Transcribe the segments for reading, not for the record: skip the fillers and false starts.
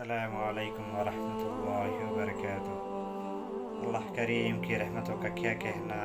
السلام علیکم ورحمۃ اللہ وبرکاتہ۔ اللہ کریم کی رحمتوں کا کیا کہنا۔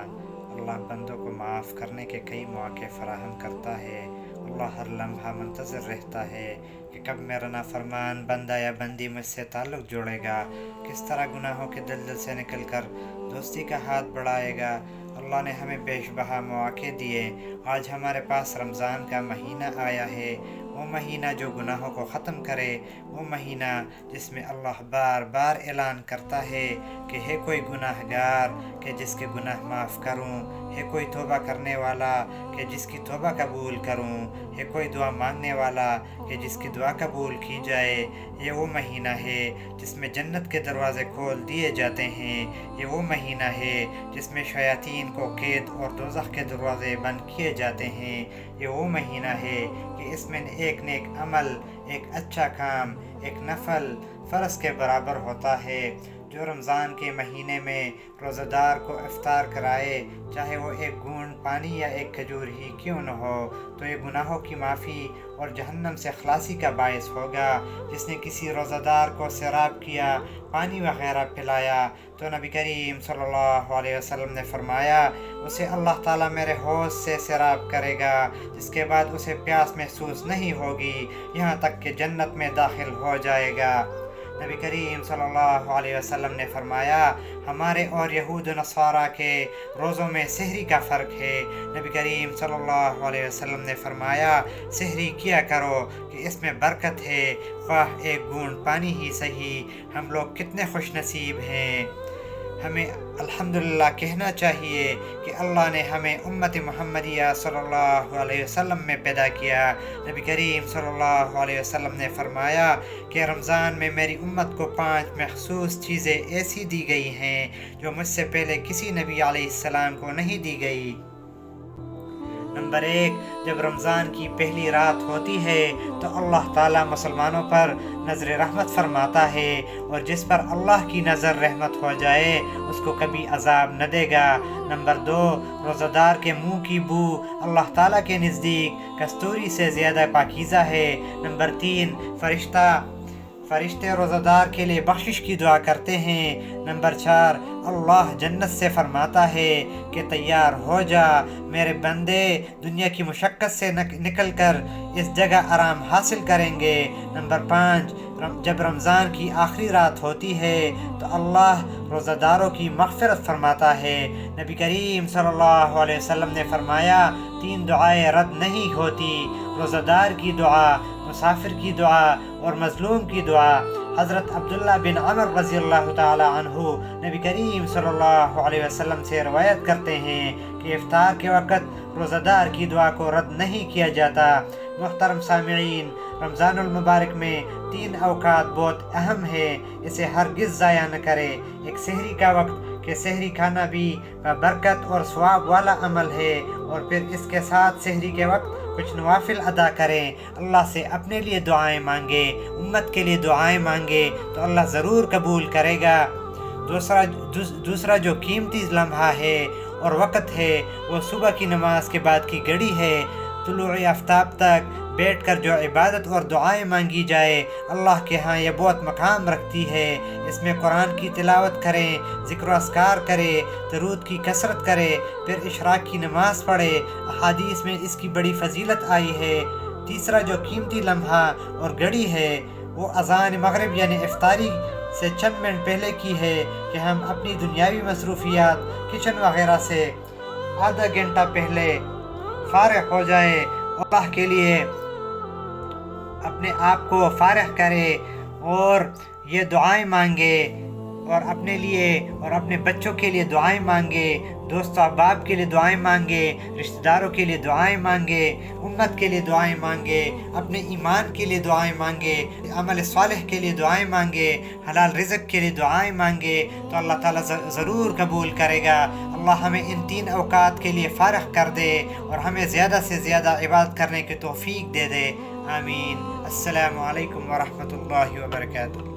اللہ بندوں کو معاف کرنے کے کئی مواقع فراہم کرتا ہے۔ اللہ ہر لمحہ منتظر رہتا ہے کہ کب میرا نافرمان بندہ یا بندی مجھ سے تعلق جوڑے گا، کس طرح گناہوں کے دلدل سے نکل کر دوستی کا ہاتھ بڑھائے گا۔ اللہ نے ہمیں بیش بہا مواقع دیے۔ آج ہمارے پاس رمضان کا مہینہ آیا ہے، وہ مہینہ جو گناہوں کو ختم کرے، وہ مہینہ جس میں اللہ بار بار اعلان کرتا ہے کہ ہے کوئی گناہ گار کہ جس کے گناہ معاف کروں، ہے کوئی توبہ کرنے والا کہ جس کی توبہ قبول کروں، ہے کوئی دعا مانگنے والا کہ جس کی دعا قبول کی جائے۔ یہ وہ مہینہ ہے جس میں جنت کے دروازے کھول دیے جاتے ہیں۔ یہ وہ مہینہ ہے جس میں شیاطین کو قید اور دوزخ کے دروازے بند کیے جاتے ہیں۔ یہ وہ مہینہ ہے کہ اس میں ایک نیک عمل، ایک اچھا کام، ایک نفل فرض کے برابر ہوتا ہے۔ جو رمضان کے مہینے میں روزہ دار کو افطار کرائے، چاہے وہ ایک گھونٹ پانی یا ایک کھجور ہی کیوں نہ ہو، تو یہ گناہوں کی معافی اور جہنم سے خلاصی کا باعث ہوگا۔ جس نے کسی روزہ دار کو سیراب کیا، پانی وغیرہ پلایا، تو نبی کریم صلی اللہ علیہ وسلم نے فرمایا اسے اللہ تعالیٰ میرے حوض سے سیراب کرے گا، جس کے بعد اسے پیاس محسوس نہیں ہوگی یہاں تک کہ جنت میں داخل ہو جائے گا۔ نبی کریم صلی اللہ علیہ وسلم نے فرمایا ہمارے اور یہود و نصارہ کے روزوں میں سحری کا فرق ہے۔ نبی کریم صلی اللہ علیہ وسلم نے فرمایا سحری کیا کرو کہ اس میں برکت ہے، خواہ ایک گھونٹ پانی ہی صحیح۔ ہم لوگ کتنے خوش نصیب ہیں۔ ہمیں الحمدللہ کہنا چاہیے کہ اللہ نے ہمیں امت محمدیہ صلی اللہ علیہ وسلم میں پیدا کیا۔ نبی کریم صلی اللہ علیہ وسلم نے فرمایا کہ رمضان میں میری امت کو 5 مخصوص چیزیں ایسی دی گئی ہیں جو مجھ سے پہلے کسی نبی علیہ السلام کو نہیں دی گئی۔ نمبر 1، جب رمضان کی پہلی رات ہوتی ہے تو اللہ تعالیٰ مسلمانوں پر نظر رحمت فرماتا ہے، اور جس پر اللہ کی نظر رحمت ہو جائے اس کو کبھی عذاب نہ دے گا۔ نمبر 2، روزہ دار کے منہ کی بو اللہ تعالیٰ کے نزدیک کستوری سے زیادہ پاکیزہ ہے۔ نمبر 3، فرشتے روزہ دار کے لیے بخشش کی دعا کرتے ہیں۔ نمبر 4، اللہ جنت سے فرماتا ہے کہ تیار ہو جا میرے بندے، دنیا کی مشقت سے نکل کر اس جگہ آرام حاصل کریں گے۔ نمبر 5، جب رمضان کی آخری رات ہوتی ہے تو اللہ روزہ داروں کی مغفرت فرماتا ہے۔ نبی کریم صلی اللہ علیہ وسلم نے فرمایا 3 دعائیں رد نہیں ہوتی، روزہ دار کی دعا، مسافر کی دعا اور مظلوم کی دعا۔ حضرت عبداللہ بن عمر رضی اللہ تعالی عنہ نبی کریم صلی اللہ علیہ وسلم سے روایت کرتے ہیں کہ افطار کے وقت روزہ دار کی دعا کو رد نہیں کیا جاتا۔ محترم سامعین، رمضان المبارک میں 3 اوقات بہت اہم ہے، اسے ہرگز ضائع نہ کرے۔ ایک سحری کا وقت کہ سحری کھانا بھی برکت اور ثواب والا عمل ہے، اور پھر اس کے ساتھ سحری کے وقت کچھ نوافل ادا کریں، اللہ سے اپنے لیے دعائیں مانگے، امت کے لیے دعائیں مانگے تو اللہ ضرور قبول کرے گا۔ دوسرا جو قیمتی لمحہ ہے اور وقت ہے وہ صبح کی نماز کے بعد کی گھڑی ہے۔ طلوع آفتاب تک بیٹھ کر جو عبادت اور دعائیں مانگی جائے اللہ کے ہاں یہ بہت مقام رکھتی ہے۔ اس میں قرآن کی تلاوت کریں، ذکر و اذکار کرے، درود کی کثرت کرے، پھر اشراق کی نماز پڑھے، احادیث میں اس کی بڑی فضیلت آئی ہے۔ تیسرا جو قیمتی لمحہ اور گھڑی ہے وہ اذان مغرب یعنی افطاری سے چند منٹ پہلے کی ہے کہ ہم اپنی دنیاوی مصروفیات کچن وغیرہ سے آدھا گھنٹہ پہلے فارغ ہو جائے، اللہ کے لیے اپنے آپ کو فارغ کرے اور یہ دعائیں مانگے، اور اپنے لیے اور اپنے بچوں کے لیے دعائیں مانگے، دوست و احباب کے لیے دعائیں مانگے، رشتہ داروں کے لیے دعائیں مانگے، امت کے لیے دعائیں مانگے، اپنے ایمان کے لیے دعائیں مانگے، عمل صالح کے لیے دعائیں مانگے، حلال رزق کے لیے دعائیں مانگے تو اللہ تعالیٰ ضرور قبول کرے گا۔ اللہ ہمیں ان 3 اوقات کے لیے فارغ کر دے اور ہمیں زیادہ سے زیادہ عبادت کرنے کی توفیق دے دے۔ آمین۔ السلام علیکم ورحمۃ اللہ وبرکاتہ۔